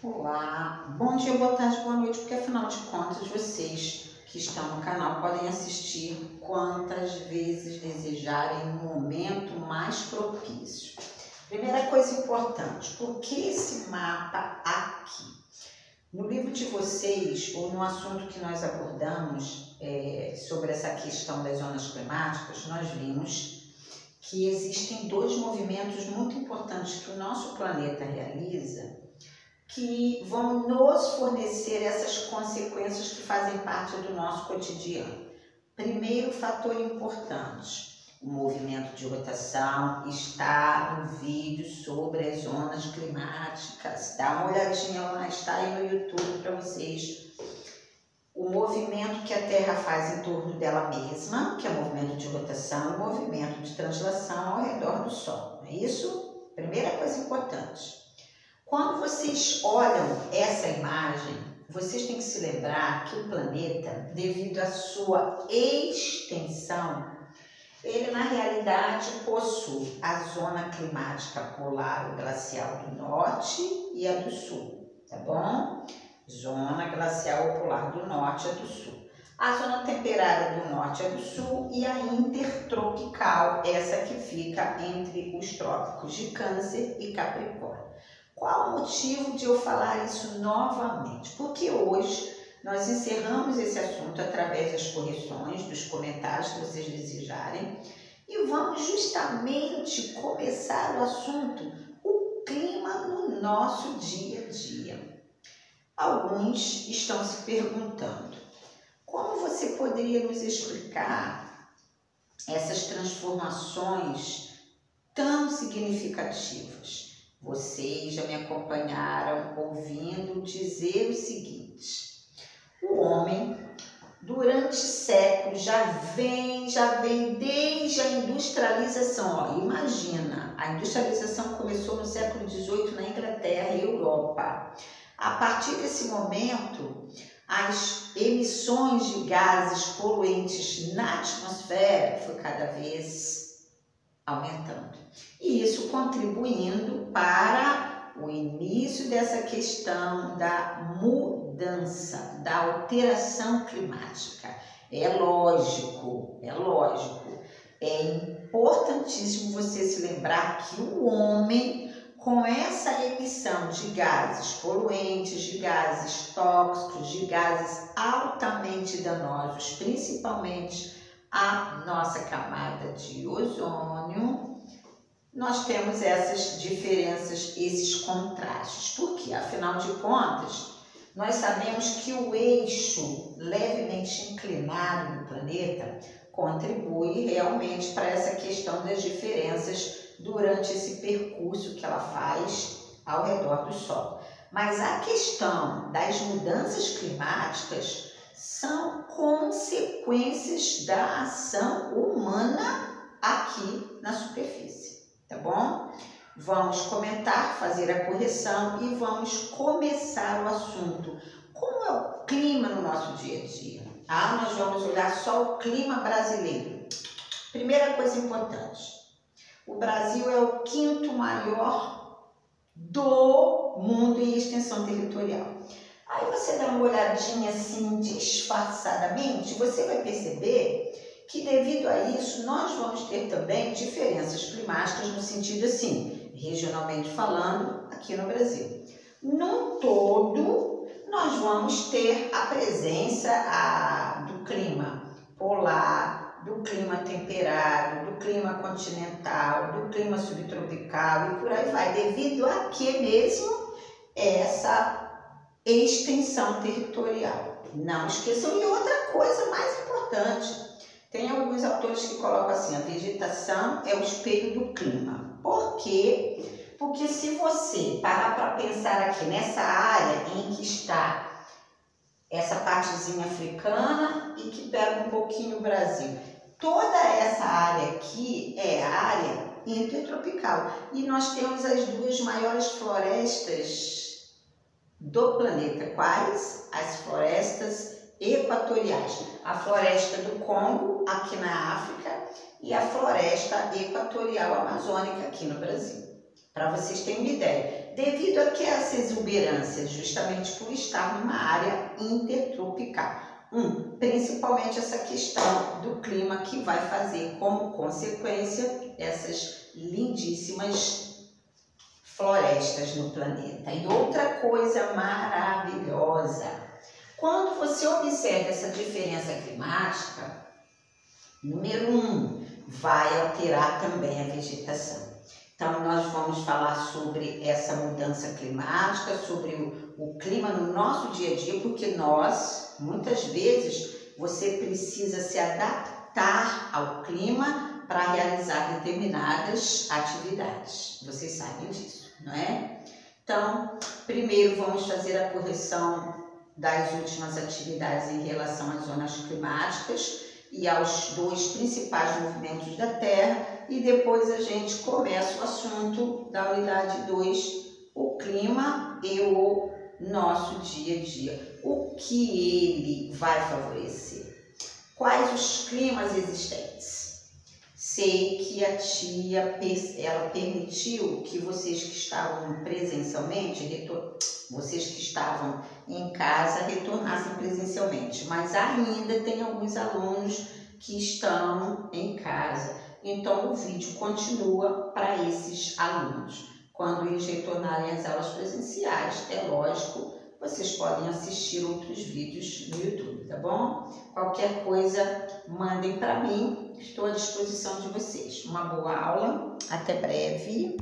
Olá, bom dia, boa tarde, boa noite, porque afinal de contas vocês que estão no canal podem assistir quantas vezes desejarem no momento mais propício. Primeira coisa importante, por que esse mapa aqui? No livro de vocês, ou no assunto que nós abordamos sobre essa questão das zonas climáticas, nós vimos que existem dois movimentos muito importantes que o nosso planeta realiza, que vão nos fornecer essas consequências que fazem parte do nosso cotidiano. Primeiro fator importante, o movimento de rotação está no vídeo sobre as zonas climáticas. Dá uma olhadinha lá, está aí no YouTube para vocês. O movimento que a Terra faz em torno dela mesma, que é o movimento de rotação, e o movimento de translação ao redor do Sol. Não é isso? Primeira coisa importante. Quando vocês olham essa imagem, vocês têm que se lembrar que o planeta, devido à sua extensão, ele na realidade possui a zona climática polar ou glacial do norte e a do sul, tá bom? Zona glacial ou polar do norte e a do sul. A zona temperada do norte e a do sul e a intertropical, essa que fica entre os trópicos de Câncer e Capricórnio. Qual o motivo de eu falar isso novamente? Porque hoje nós encerramos esse assunto através das correções, dos comentários que vocês desejarem e vamos justamente começar o assunto, o clima no nosso dia a dia. Alguns estão se perguntando, como você poderia nos explicar essas transformações tão significativas? Vocês já me acompanharam ouvindo dizer o seguinte: o homem, durante séculos, já vem desde a industrialização. Ó, imagina, a industrialização começou no século XVIII na Inglaterra e Europa. A partir desse momento, as emissões de gases poluentes na atmosfera foi cada vez aumentando. E isso contribuindo para o início dessa questão da mudança, da alteração climática. É lógico, é importantíssimo você se lembrar que o homem, com essa emissão de gases poluentes, de gases tóxicos, de gases altamente danosos, principalmente a nossa camada de ozônio, nós temos essas diferenças, esses contrastes. Porque, afinal de contas, nós sabemos que o eixo levemente inclinado do planeta contribui realmente para essa questão das diferenças durante esse percurso que ela faz ao redor do Sol. Mas a questão das mudanças climáticas são consequências da ação humana aqui na superfície, tá bom? Vamos comentar, fazer a correção e vamos começar o assunto. Como é o clima no nosso dia a dia? Nós vamos olhar só o clima brasileiro. Primeira coisa importante, o Brasil é o quinto maior do mundo em extensão territorial. Aí você dá uma olhadinha assim disfarçadamente, você vai perceber que devido a isso nós vamos ter também diferenças climáticas no sentido assim, regionalmente falando, aqui no Brasil. No todo, nós vamos ter a presença do clima polar, do clima temperado, do clima continental, do clima subtropical e por aí vai, devido a que mesmo essa extensão territorial. Não esqueçam, e outra coisa mais importante, tem alguns autores que colocam assim, a vegetação é o espelho do clima. Por quê? Porque se você parar para pensar aqui nessa área em que está essa partezinha africana e que pega um pouquinho o Brasil, toda essa área aqui é a área intertropical e nós temos as duas maiores florestas do planeta. Quais? As florestas equatoriais. A floresta do Congo, aqui na África, e a floresta equatorial amazônica, aqui no Brasil. para vocês terem uma ideia. Devido a que essa exuberância, justamente por estar numa área intertropical. Principalmente essa questão do clima que vai fazer como consequência essas lindíssimas florestas no planeta. E outra coisa maravilhosa, quando você observa essa diferença climática, número 1, vai alterar também a vegetação. Então, nós vamos falar sobre essa mudança climática, sobre o clima no nosso dia a dia, porque nós, muitas vezes, você precisa se adaptar ao clima para realizar determinadas atividades. Vocês sabem disso, não é? Então, primeiro vamos fazer a correção das últimas atividades em relação às zonas climáticas e aos 2 principais movimentos da Terra, e depois a gente começa o assunto da unidade 2, o clima e o nosso dia a dia. O que ele vai favorecer? Quais os climas existentes? Sei que a tia, ela permitiu que vocês que estavam presencialmente, vocês que estavam em casa, retornassem presencialmente, mas ainda tem alguns alunos que estão em casa. Então, o vídeo continua para esses alunos. Quando eles retornarem às aulas presenciais, é lógico, vocês podem assistir outros vídeos no YouTube, tá bom? Qualquer coisa, mandem para mim, estou à disposição de vocês. Uma boa aula, até breve.